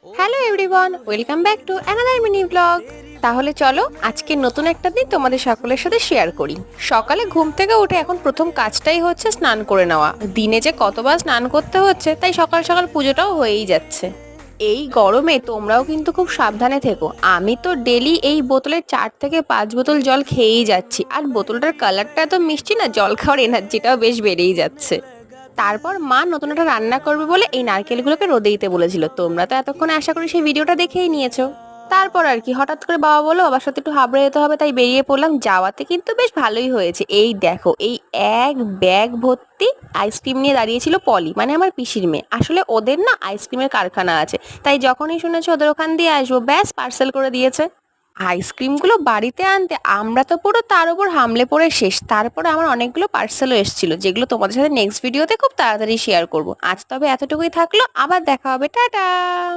Hello everyone, welcome back to another mini blog. তাহলে চলো আজকে নতুন একটা দিন তোমাদের সকলের সাথে শেয়ার করি। সকালে ঘুম থেকে উঠে এখন প্রথম কাজটাই হচ্ছে স্নান করে নেওয়া। দিনে যে কতবার স্নান করতে হচ্ছে, তাই সকাল সকাল পুজোটাও হয়েই যাচ্ছে। এই গরমে তোমরাও কিন্তু খুব সাবধানে থেকো। আমি তো ডেলি এই বোতলের 4 থেকে 5 বোতল জল খেয়েই যাচ্ছি, আর বোতলটার কালারটা এত মিষ্টি না, জল খাওয়ার এনার্জিটাও বেশ বেড়েই যাচ্ছে। তারপর মা নতুন একটা রান্না করবে বলে এই নারকেলগুলোকে রোদে দিতে বলেছিল। তোমরা তো এতক্ষণে আশা করি সেই ভিডিওটা দেখেই নিয়েছো। তারপর আর কি, হঠাৎ করে বাবা বললো বাবার সাথে একটু হাবড়ে যেতে হবে, তাই বেরিয়ে পড়লাম। যাওয়াতে কিন্তু বেশ ভালোই হয়েছে। এই দেখো, এই এক ব্যাগ ভর্তি আইসক্রিম নিয়ে দাঁড়িয়েছিল পলি, মানে আমার পিসির মেয়ে। আসলে ওদের না আইসক্রিমের কারখানা আছে, তাই যখনই শুনেছে ওদের ওখান দিয়ে আসবো, ব্যাস পার্সেল করে দিয়েছে। আইসক্রিমগুলো বাড়িতে আনতে আমরা তো পুরো তার উপর হামলে পড়ে শেষ। তারপরে আমার অনেকগুলো পার্সেলও এসেছিল, যেগুলো তোমাদের সাথে নেক্সট ভিডিওতে খুব তাড়াতাড়ি শেয়ার করব। আজ তবে এতটুকুই থাকলো, আবার দেখা হবে, টাটা।